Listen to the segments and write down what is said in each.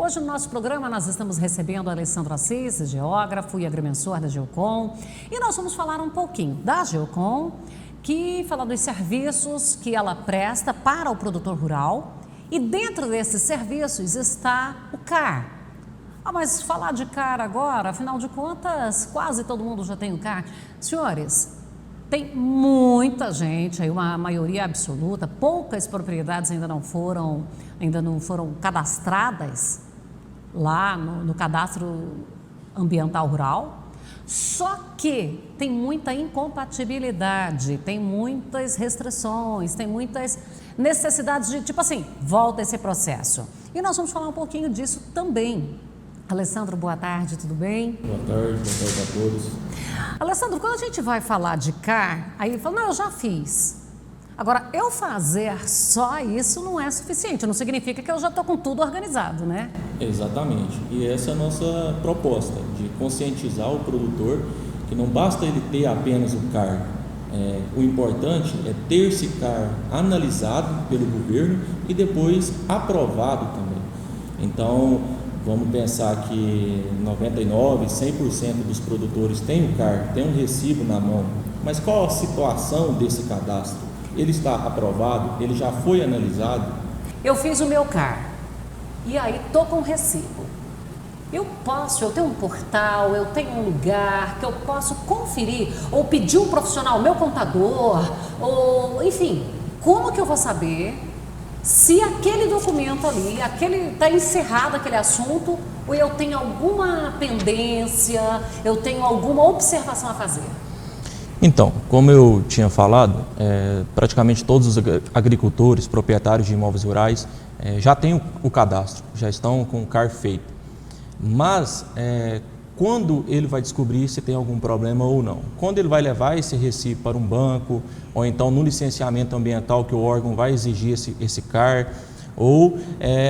Hoje no nosso programa nós estamos recebendo a Alessandro Assis, geógrafo e agrimensor da Geocom, e nós vamos falar um pouquinho da Geocom, que fala dos serviços que ela presta para o produtor rural, e dentro desses serviços está o CAR. Mas falar de CAR agora, afinal de contas, quase todo mundo já tem o CAR. Senhores, tem muita gente, aí uma maioria absoluta, poucas propriedades ainda não foram cadastradas lá no cadastro ambiental rural. Só que tem muita incompatibilidade, tem muitas restrições, tem muitas necessidades de, tipo assim, volta esse processo. E nós vamos falar um pouquinho disso também. Alessandro, boa tarde, tudo bem? Boa tarde a todos. Alessandro, quando a gente vai falar de CAR, aí fala, não, eu já fiz. Agora, eu fazer só isso não é suficiente, não significa que eu já estou com tudo organizado, né? Exatamente, e essa é a nossa proposta, de conscientizar o produtor que não basta ele ter apenas o CAR. O importante é ter esse CAR analisado pelo governo e depois aprovado também. Então, vamos pensar que 99%, 100% dos produtores têm o CAR, têm um recibo na mão, mas qual a situação desse cadastro? Ele está aprovado? Ele já foi analisado? Eu fiz o meu CAR e aí estou com recibo. Eu tenho um portal, eu tenho um lugar que eu posso conferir ou pedir um profissional, meu contador, ou enfim, como que eu vou saber se aquele documento ali, está encerrado aquele assunto, ou eu tenho alguma pendência, eu tenho alguma observação a fazer? Então, como eu tinha falado, praticamente todos os agricultores, proprietários de imóveis rurais já têm o cadastro, já estão com o CAR feito. Mas quando ele vai descobrir se tem algum problema ou não? Quando ele vai levar esse recibo para um banco, ou então no licenciamento ambiental que o órgão vai exigir esse CAR, ou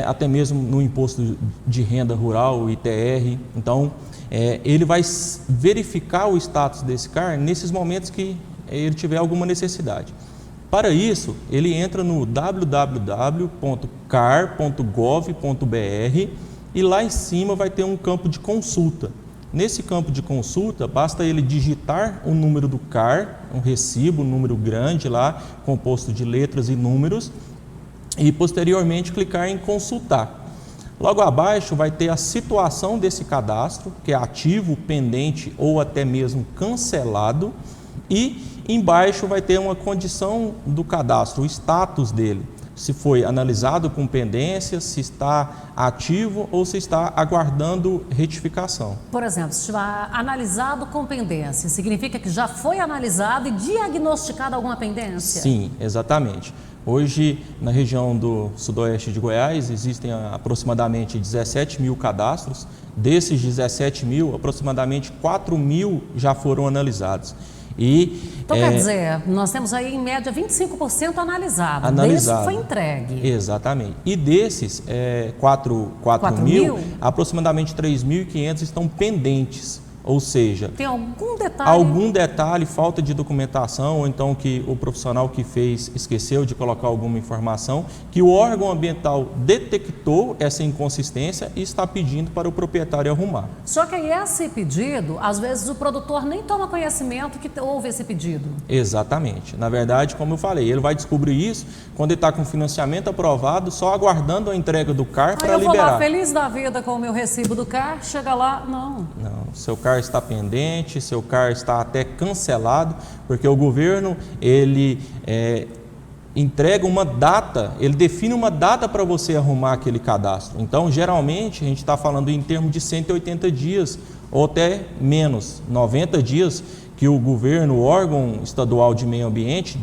até mesmo no imposto de renda rural, o ITR. Então, ele vai verificar o status desse CAR nesses momentos que ele tiver alguma necessidade. Para isso, ele entra no www.car.gov.br e lá em cima vai ter um campo de consulta. Nesse campo de consulta, basta ele digitar o número do CAR, um recibo, um número grande lá, composto de letras e números, e posteriormente clicar em consultar. Logo abaixo vai ter a situação desse cadastro, que é ativo, pendente ou até mesmo cancelado, e embaixo vai ter uma condição do cadastro, o status dele, se foi analisado com pendência, se está ativo ou se está aguardando retificação. Por exemplo, se estiver analisado com pendência, significa que já foi analisado e diagnosticado alguma pendência? Sim, exatamente. Hoje, na região do sudoeste de Goiás, existem aproximadamente 17 mil cadastros. Desses 17 mil, aproximadamente 4 mil já foram analisados. Então, quer dizer, nós temos aí em média 25% analisado. Desse foi entregue. Exatamente. E desses 4 mil, aproximadamente 3.500 estão pendentes. Ou seja, tem algum detalhe? Algum detalhe, falta de documentação, ou então que o profissional que fez esqueceu de colocar alguma informação, que o órgão ambiental detectou essa inconsistência e está pedindo para o proprietário arrumar. Só que aí esse pedido, às vezes o produtor nem toma conhecimento que houve esse pedido. Exatamente. Na verdade, como eu falei, ele vai descobrir isso quando ele está com financiamento aprovado, só aguardando a entrega do CAR para liberar. Eu vou lá feliz da vida com o meu recibo do CAR, chega lá, não. Não, seu CAR está pendente, seu CAR está até cancelado, porque o governo, ele entrega uma data, ele define uma data para você arrumar aquele cadastro. Então, geralmente, a gente está falando em termos de 180 dias, ou até menos, 90 dias, que o governo, o órgão estadual de meio ambiente,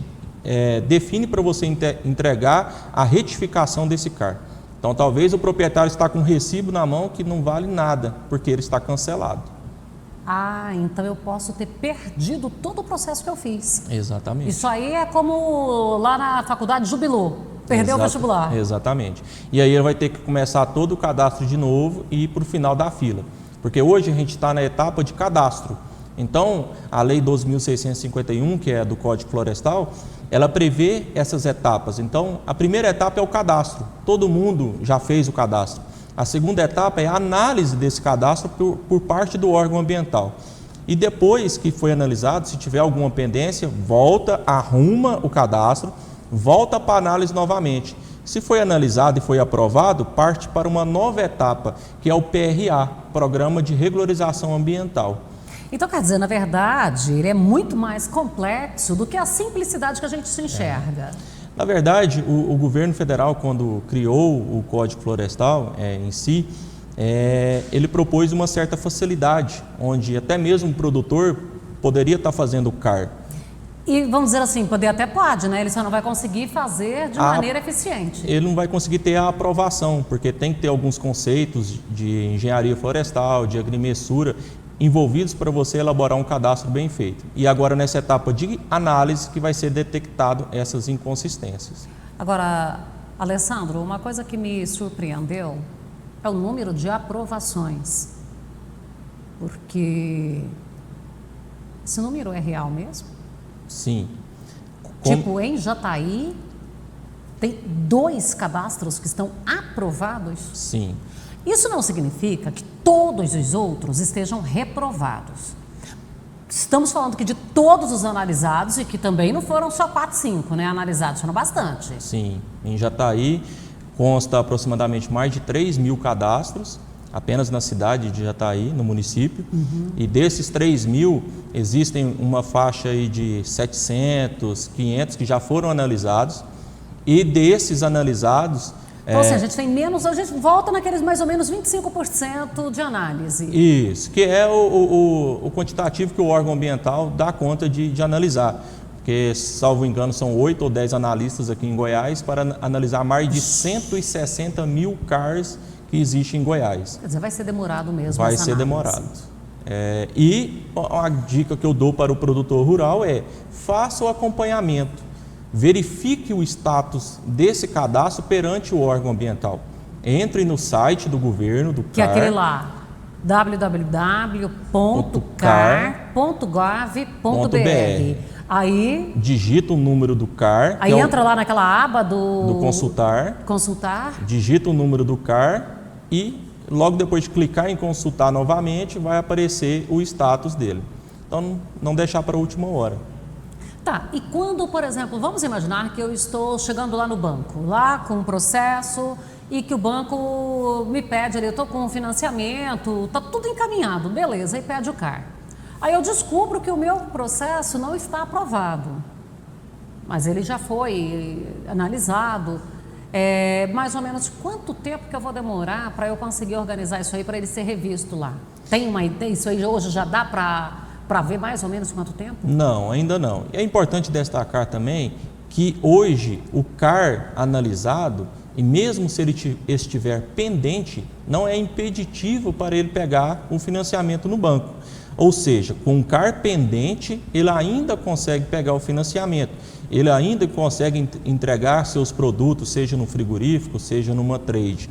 define para você entregar a retificação desse CAR. Então, talvez o proprietário está com um recibo na mão que não vale nada, porque ele está cancelado. Então eu posso ter perdido todo o processo que eu fiz. Exatamente. Isso aí é como lá na faculdade jubilou, perdeu o vestibular. Exatamente. E aí ele vai ter que começar todo o cadastro de novo e ir para o final da fila. Porque hoje a gente está na etapa de cadastro. Então, a Lei 12.651, que é do Código Florestal, ela prevê essas etapas. Então, a primeira etapa é o cadastro. Todo mundo já fez o cadastro. A segunda etapa é a análise desse cadastro por parte do órgão ambiental. E depois que foi analisado, se tiver alguma pendência, volta, arruma o cadastro, volta para análise novamente. Se foi analisado e foi aprovado, parte para uma nova etapa, que é o PRA, Programa de Regularização Ambiental. Então, quer dizer, na verdade, ele é muito mais complexo do que a simplicidade que a gente se enxerga. Na verdade, o governo federal, quando criou o Código Florestal em si, ele propôs uma certa facilidade, onde até mesmo o produtor poderia estar fazendo o CAR. E vamos dizer assim, poder até pode, né? Ele só não vai conseguir fazer de maneira eficiente. Ele não vai conseguir ter a aprovação, porque tem que ter alguns conceitos de engenharia florestal, de agrimensura, envolvidos para você elaborar um cadastro bem feito. E agora nessa etapa de análise que vai ser detectado essas inconsistências. Agora, Alessandro, uma coisa que me surpreendeu é o número de aprovações, porque esse número é real mesmo? Sim. Tipo, em Jataí, tem 2 cadastros que estão aprovados? Sim. Isso não significa que todos os outros estejam reprovados. Estamos falando que de todos os analisados, e que também não foram só 4, 5, né, analisados, foram bastante. Sim. Em Jataí, consta aproximadamente mais de 3.000 cadastros, apenas na cidade de Jataí, no município. E desses 3.000, existem uma faixa aí de 700, 500 que já foram analisados. E desses analisados... Então, assim, a gente tem menos, a gente volta naqueles mais ou menos 25% de análise. Isso, que é o quantitativo que o órgão ambiental dá conta de analisar. Porque, salvo engano, são 8 ou 10 analistas aqui em Goiás para analisar mais de 160 mil CARs que existem em Goiás. Quer dizer, vai ser demorado mesmo. Vai ser demorado. E a dica que eu dou para o produtor rural é: faça o acompanhamento, verifique o status desse cadastro perante o órgão ambiental. Entre no site do governo, do CAR. Que é aquele lá, www.car.gov.br. Aí digita o número do CAR. Aí entra lá naquela aba do consultar. Consultar. Digita o número do CAR e logo depois de clicar em consultar novamente, vai aparecer o status dele. Então, não deixar para a última hora. Tá, e quando, por exemplo, vamos imaginar que eu estou chegando lá no banco, lá com um processo, e que o banco me pede ali, eu estou com um financiamento, está tudo encaminhado, beleza, e pede o CAR. Aí eu descubro que o meu processo não está aprovado, mas ele já foi analisado. Mais ou menos quanto tempo que eu vou demorar para eu conseguir organizar isso aí, para ele ser revisto lá? Tem uma ideia? Isso aí hoje já dá para ver mais ou menos quanto tempo? Não, ainda não. É importante destacar também que hoje o CAR analisado, e mesmo se ele estiver pendente, não é impeditivo para ele pegar o financiamento no banco. Ou seja, com o CAR pendente, ele ainda consegue pegar o financiamento. Ele ainda consegue entregar seus produtos, seja no frigorífico, seja numa trade.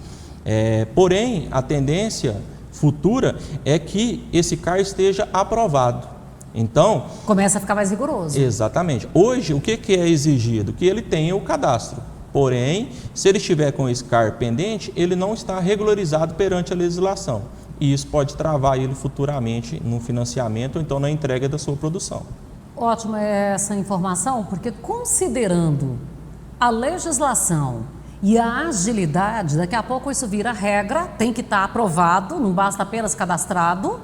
Porém, a tendência futura é que esse CAR esteja aprovado. Então... começa a ficar mais rigoroso. Exatamente. Hoje, o que é exigido? Que ele tenha o cadastro. Porém, se ele estiver com esse CAR pendente, ele não está regularizado perante a legislação. E isso pode travar ele futuramente no financiamento ou então na entrega da sua produção. Ótima essa informação, porque considerando a legislação e a agilidade, daqui a pouco isso vira regra, tem que estar aprovado, não basta apenas cadastrado.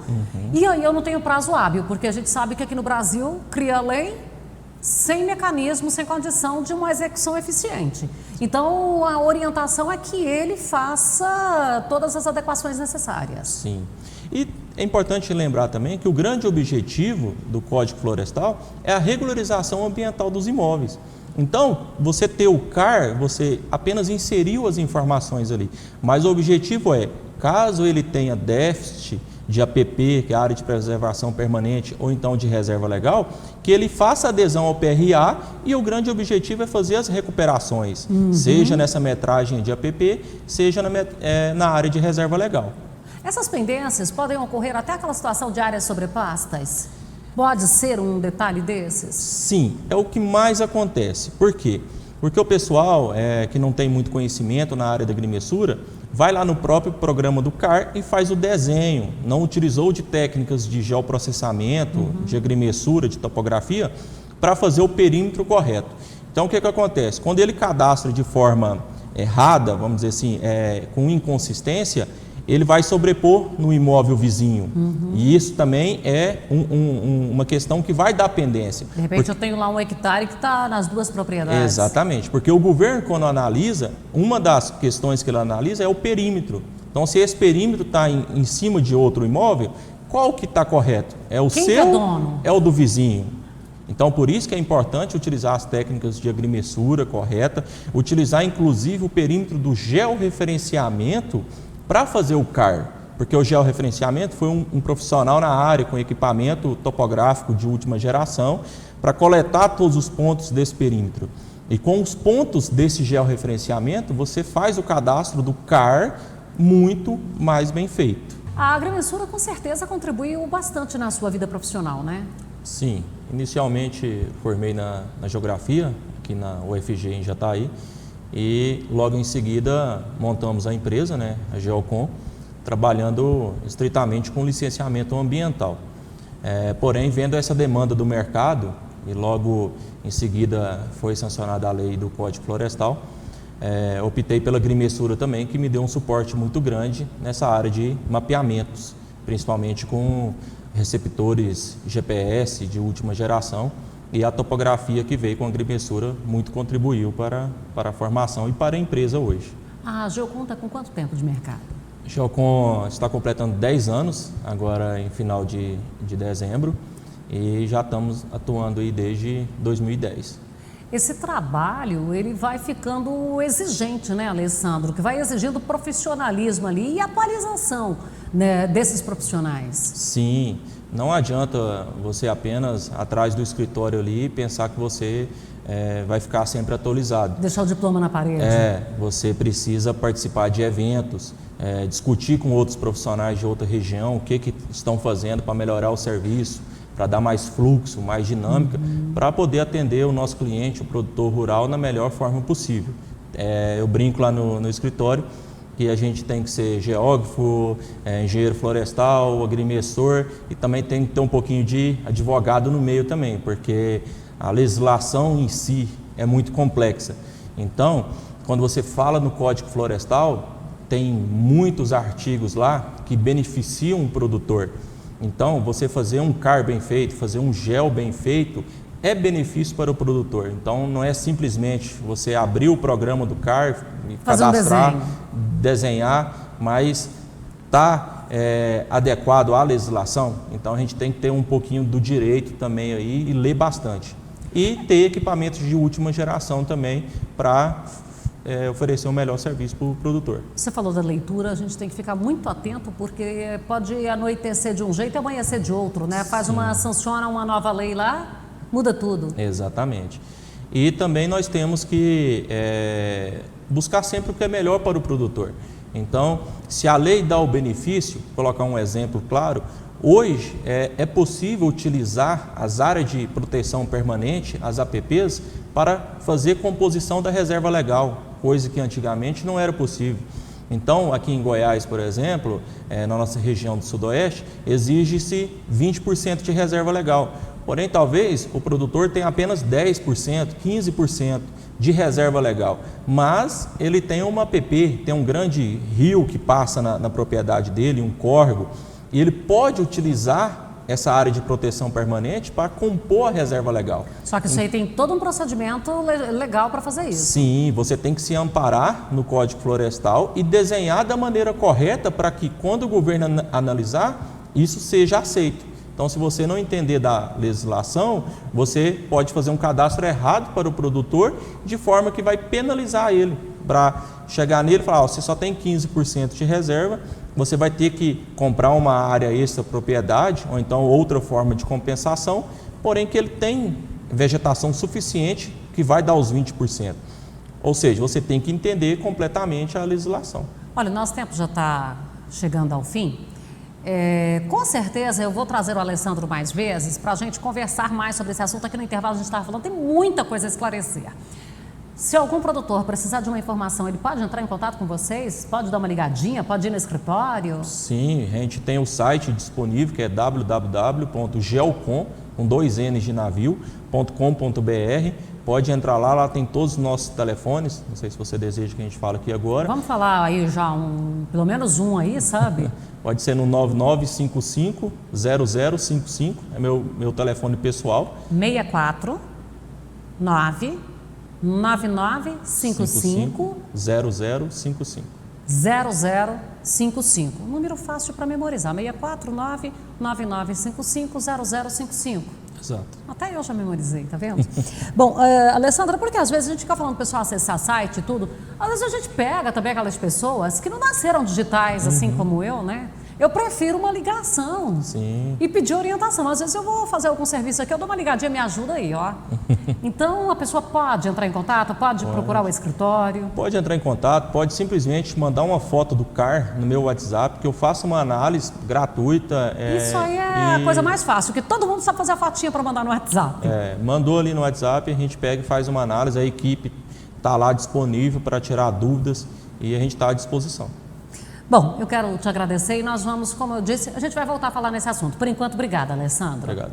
E aí eu não tenho prazo hábil, porque a gente sabe que aqui no Brasil cria lei sem mecanismo, sem condição de uma execução eficiente. Então, a orientação é que ele faça todas as adequações necessárias. Sim. E é importante lembrar também que o grande objetivo do Código Florestal é a regularização ambiental dos imóveis. Então, você ter o CAR, você apenas inseriu as informações ali. Mas o objetivo é, caso ele tenha déficit de APP, que é a área de preservação permanente, ou então de reserva legal, que ele faça adesão ao PRA, e o grande objetivo é fazer as recuperações, seja nessa metragem de APP, seja na área de reserva legal. Essas pendências podem ocorrer até aquela situação de áreas sobrepastas? Pode ser um detalhe desses? Sim, é o que mais acontece. Por quê? Porque o pessoal que não tem muito conhecimento na área da agrimensura vai lá no próprio programa do CAR e faz o desenho, não utilizou de técnicas de geoprocessamento, de agrimensura, de topografia, para fazer o perímetro correto. Então, o que acontece? Quando ele cadastra de forma errada, vamos dizer assim, com inconsistência, ele vai sobrepor no imóvel vizinho. E isso também é uma questão que vai dar pendência. De repente eu tenho lá 1 hectare que está nas 2 propriedades. Exatamente, porque o governo, quando analisa, uma das questões que ele analisa é o perímetro. Então, se esse perímetro está em cima de outro imóvel, qual que está correto? É o Quem seu, que é dono? É o do vizinho. Então, por isso que é importante utilizar as técnicas de agrimensura correta, utilizar inclusive o perímetro do georreferenciamento para fazer o CAR, porque o georreferenciamento foi um profissional na área com equipamento topográfico de última geração para coletar todos os pontos desse perímetro. E com os pontos desse georreferenciamento, você faz o cadastro do CAR muito mais bem feito. A agrimensura com certeza contribuiu bastante na sua vida profissional, né? Sim, inicialmente formei na geografia, aqui na UFG em Jataí, e logo em seguida montamos a empresa, né, a Geocom, trabalhando estritamente com licenciamento ambiental. Porém, vendo essa demanda do mercado, e logo em seguida foi sancionada a lei do Código Florestal, optei pela agrimensura também, que me deu um suporte muito grande nessa área de mapeamentos, principalmente com receptores GPS de última geração, e a topografia que veio com a agrimensura muito contribuiu para a formação e para a empresa hoje. A Geocom está com quanto tempo de mercado? A Geocom está completando 10 anos, agora em final de dezembro, e já estamos atuando aí desde 2010. Esse trabalho, ele vai ficando exigente, né, Alessandro? Que vai exigindo profissionalismo ali e atualização, né, desses profissionais. Sim, não adianta você apenas atrás do escritório ali pensar que você vai ficar sempre atualizado. Deixar o diploma na parede. Você precisa participar de eventos, discutir com outros profissionais de outra região o que estão fazendo para melhorar o serviço, para dar mais fluxo, mais dinâmica, para poder atender o nosso cliente, o produtor rural, na melhor forma possível. Eu brinco lá no escritório que a gente tem que ser geógrafo, engenheiro florestal, agrimensor, e também tem que ter um pouquinho de advogado no meio também, porque a legislação em si é muito complexa. Então, quando você fala no Código Florestal, tem muitos artigos lá que beneficiam o produtor. Então, você fazer um CAR bem feito, fazer um GEO bem feito, é benefício para o produtor. Então, não é simplesmente você abrir o programa do CAR, cadastrar, desenhar, mas está adequado à legislação. Então, a gente tem que ter um pouquinho do direito também aí e ler bastante. E ter equipamentos de última geração também para oferecer um melhor serviço para o produtor. Você falou da leitura, a gente tem que ficar muito atento, porque pode anoitecer de um jeito e amanhecer de outro, né? Sanciona uma nova lei lá, muda tudo. Exatamente. E também nós temos que buscar sempre o que é melhor para o produtor. Então, se a lei dá o benefício, vou colocar um exemplo claro, hoje é possível utilizar as áreas de proteção permanente, as APPs, para fazer composição da reserva legal, coisa que antigamente não era possível. Então, aqui em Goiás, por exemplo, na nossa região do Sudoeste, exige-se 20% de reserva legal. Porém, talvez o produtor tenha apenas 10%, 15% de reserva legal, mas ele tem uma APP, tem um grande rio que passa na propriedade dele, um córrego, e ele pode utilizar essa área de proteção permanente para compor a reserva legal. Só que isso aí tem todo um procedimento legal para fazer isso. Sim, você tem que se amparar no Código Florestal e desenhar da maneira correta para que, quando o governo analisar, isso seja aceito. Então, se você não entender da legislação, você pode fazer um cadastro errado para o produtor, de forma que vai penalizar ele, para chegar nele e falar, você só tem 15% de reserva, você vai ter que comprar uma área extra propriedade, ou então outra forma de compensação, porém que ele tem vegetação suficiente que vai dar os 20%. Ou seja, você tem que entender completamente a legislação. Olha, o nosso tempo já está chegando ao fim. Com certeza eu vou trazer o Alessandro mais vezes para a gente conversar mais sobre esse assunto. Aqui no intervalo a gente estava falando, tem muita coisa a esclarecer. Se algum produtor precisar de uma informação, ele pode entrar em contato com vocês? Pode dar uma ligadinha? Pode ir no escritório? Sim, a gente tem o site disponível, que é www.geocom, com 2 N's de navio.com.br. Pode entrar lá tem todos os nossos telefones. Não sei se você deseja que a gente fale aqui agora. Vamos falar aí já pelo menos um aí, sabe? Pode ser no 9955-0055, é meu telefone pessoal. 64 9 9955 0055. 0055. Número fácil para memorizar. 649 9955 0055. Exato. Até eu já memorizei, tá vendo? Bom, Alessandra, porque às vezes a gente fica falando pro pessoal acessar site e tudo, às vezes a gente pega também aquelas pessoas que não nasceram digitais, assim como eu, né? Eu prefiro uma ligação. Sim. E pedir orientação. Às vezes eu vou fazer algum serviço aqui, eu dou uma ligadinha, me ajuda aí, ó. Então a pessoa pode entrar em contato, pode procurar o escritório. Pode entrar em contato, pode simplesmente mandar uma foto do CAR no meu WhatsApp, que eu faço uma análise gratuita. Isso aí é a coisa mais fácil, que todo mundo sabe fazer a fotinha para mandar no WhatsApp. Mandou ali no WhatsApp, a gente pega e faz uma análise, a equipe está lá disponível para tirar dúvidas e a gente está à disposição. Bom, eu quero te agradecer e nós vamos, como eu disse, a gente vai voltar a falar nesse assunto. Por enquanto, obrigada, Alessandra. Obrigado.